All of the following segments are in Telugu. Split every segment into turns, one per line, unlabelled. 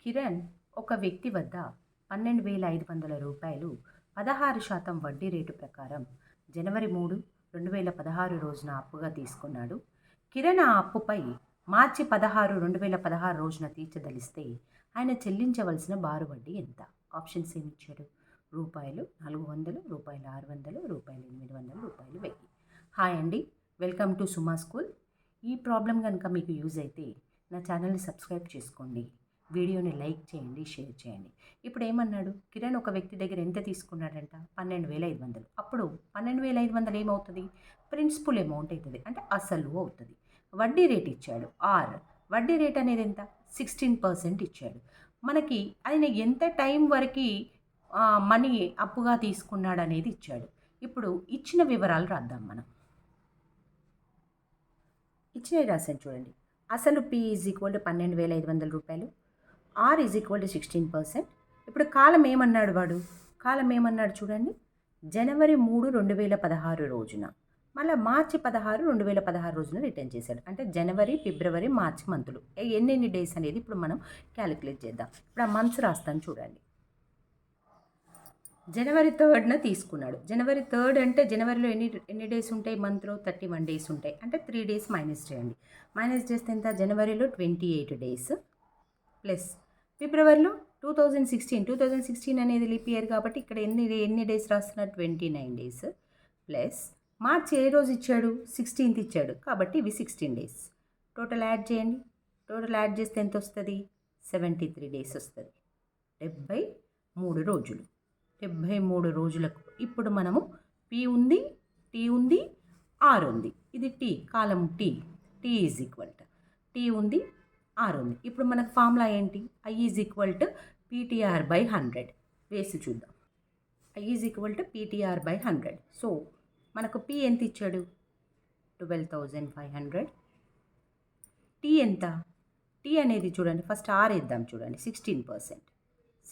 కిరణ్ ఒక వ్యక్తి వద్ద 12,500 రూపాయలు 16% వడ్డీ రేటు ప్రకారం జనవరి 3, 2016 రోజున అప్పుగా తీసుకున్నాడు. కిరణ్ ఆ అప్పుపై మార్చి 16, 2016 రోజున తీర్చదలిస్తే ఆయన చెల్లించవలసిన బారు వడ్డీ ఎంత? ఆప్షన్స్ ఏమిచ్చాడు? రూపాయలు 400, రూపాయలు 600, రూపాయలు 800, రూపాయలు 1000. హాయ్ అండి, వెల్కమ్ టు సుమా స్కూల్. ఈ ప్రాబ్లం కనుక మీకు యూజ్ అయితే నా ఛానల్ని సబ్స్క్రైబ్ చేసుకోండి, వీడియోని లైక్ చేయండి, షేర్ చేయండి. ఇప్పుడు ఏమన్నాడు? కిరణ్ ఒక వ్యక్తి దగ్గర ఎంత తీసుకున్నాడంట? 12,500. అప్పుడు 12,500 ఏమవుతుంది? ప్రిన్సిపల్ అమౌంట్ అవుతుంది, అంటే అసలు అవుతుంది. వడ్డీ రేట్ ఇచ్చాడు ఆర్. వడ్డీ రేట్ అనేది ఎంత? 16% ఇచ్చాడు. మనకి ఆయన ఎంత టైం వరకు మనీ అప్పుగా తీసుకున్నాడు అనేది ఇచ్చాడు. ఇప్పుడు ఇచ్చిన వివరాలు రాద్దాం మనం. ఇచ్చినవి రాశాను చూడండి. అసలు P ఈజ్ ఈక్వల్ టు 12,500 రూపాయలు, ఆర్ ఈజ్ ఈక్వల్ టు 16%. ఇప్పుడు కాలం ఏమన్నాడు వాడు? కాలం ఏమన్నాడు చూడండి. జనవరి 3, 2016 రోజున, మళ్ళీ మార్చి 16, 2016 రోజున రిటర్న్ చేశాడు. అంటే జనవరి, ఫిబ్రవరి, మార్చి మంత్లు ఎన్నెన్ని డేస్ అనేది ఇప్పుడు మనం క్యాలిక్యులేట్ చేద్దాం. ఇప్పుడు ఆ మంత్స్ రాస్తాను చూడండి. జనవరి 3న తీసుకున్నాడు. జనవరి 3 అంటే జనవరిలో ఎన్ని డేస్ ఉంటాయి? మంత్లో 31 డేస్ ఉంటాయి. అంటే 3 డేస్ మైనస్ చేయండి. మైనస్ చేస్తే ఎంత? జనవరిలో 28 డేస్ ప్లస్ ఫిబ్రవరిలో 2016 అనేది లీప్ ఇయర్ కాబట్టి ఇక్కడ ఎన్ని డేస్ రాస్తున్నారు? 29 డేస్ ప్లస్ మార్చి ఏ రోజు ఇచ్చాడు? 16th ఇచ్చాడు కాబట్టి ఇవి 16 డేస్. టోటల్ యాడ్ చేయండి. టోటల్ యాడ్ చేస్తే ఎంత వస్తుంది? 73 డేస్ వస్తుంది. 73 రోజులు. 73 రోజులకు ఇప్పుడు మనము P ఉంది, T ఉంది, R ఉంది. ఇది T, column T is equal to T ఉంది, R ఉంది. ఇప్పుడు మనకు ఫార్ములా ఏంటి? I is equal to PTR by 100 వేసి చూద్దాం. I is equal to PTR by 100. So మనకు P ఎంత ఇచ్చాడు? 12,500. T ఎంత? T అనేది చూడండి, ఫస్ట్ R ఇద్దాం చూడండి, 16%.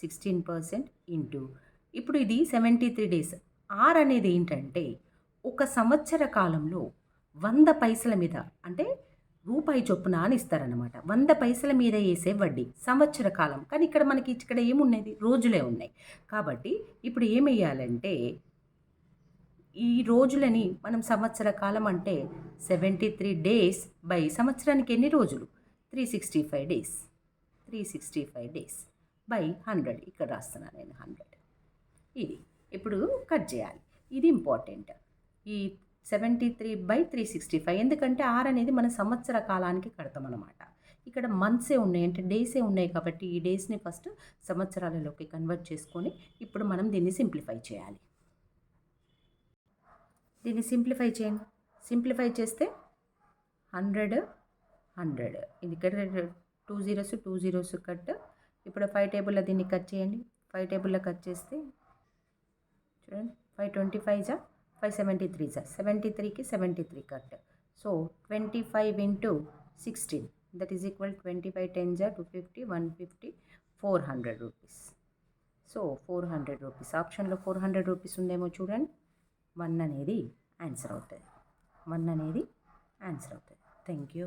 16% ఇంటూ, ఇప్పుడు ఇది 73 డేస్. R అనేది ఏంటంటే ఒక సంవత్సర కాలంలో 100 పైసల మీద, అంటే రూపాయి చొప్పున అని ఇస్తారనమాట. 100 పైసల మీద వేసే వడ్డీ సంవత్సర కాలం. కానీ ఇక్కడ మనకి ఇక్కడ ఏమున్నది? రోజులే ఉన్నాయి. కాబట్టి ఇప్పుడు ఏమేయాలంటే ఈ రోజులని మనం సంవత్సర కాలం అంటే 73 డేస్ బై సంవత్సరానికి ఎన్ని రోజులు? 365 డేస్. 365 days by 100. ఇక్కడ రాస్తున్నాను నేను 100. ఇది ఇప్పుడు కట్ చేయాలి. ఇది ఇంపార్టెంట్. ఈ 73 బై 365, ఎందుకంటే R అనేది మన సంవత్సర కాలానికి కడతాం అనమాట. ఇక్కడ మంత్సే ఉన్నాయి, అంటే డేసే ఉన్నాయి కాబట్టి ఈ డేస్ని ఫస్ట్ సంవత్సరాలలోకి కన్వర్ట్ చేసుకొని ఇప్పుడు మనం దీన్ని సింప్లిఫై చేయాలి. దీన్ని సింప్లిఫై చేయండి. సింప్లిఫై చేస్తే 100, 100. ఇది ఇక్కడ 2 zeros కట్. ఇప్పుడు 5 టేబుల్లో దీన్ని కట్ చేయండి. 5 టేబుల్లో కట్ చేస్తే చూడండి, 525 జా, 573 జా, 73కి 73 cut. So 25 into 16, that is equal 25 10 జా 250, 150, 400 రూపీస్. So 400 rupees. ఆప్షన్లో 400 రూపీస్ ఉందేమో చూడండి. 1 అనేది ఆన్సర్ అవుతుంది. 1 అనేది ఆన్సర్ అవుతుంది. Thank you.